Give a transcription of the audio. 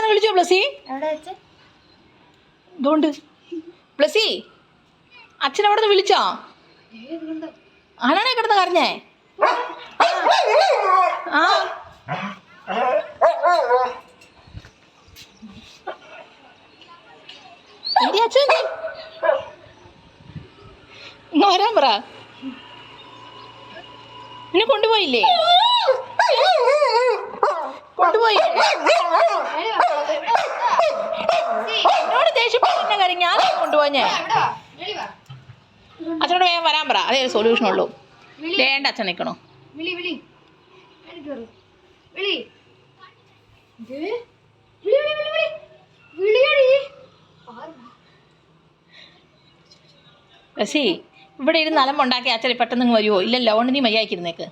വന്ന് വിളിച്ചോ ബ്ലസി? ഇതുകൊണ്ട് ബ്ലസി അച്ഛൻ അവിടെ നിന്ന് വിളിച്ചോ? ആണാണേ കിടന്ന് കരഞ്ഞേ? ആ എന്തി അച്ഛൻ ഇന്ന് വരാൻ പറ. എന്നെ കൊണ്ടുപോയില്ലേ? കൊണ്ടുപോയില്ലേ? എന്നോട് ദേഷ്യപ്പെട്ട് എന്നെ കാര്യം ഞാൻ കൊണ്ടുപോഞ്ഞേ. അച്ഛനോട് വേഗം വരാൻ പറ, അതേ സൊല്യൂഷൻ ഉള്ളൂ. വേണ്ട അച്ഛൻ നിൽക്കണോ? ബസി ഇവിടെ ഇരുന്ന് അലമ്പുണ്ടാക്കി അച്ഛൻ പെട്ടെന്ന് വരുമോ? ഇല്ലല്ലോ, അതുകൊണ്ട് നീ മര്യാദയ്ക്ക് ഇരുന്നേക്ക്.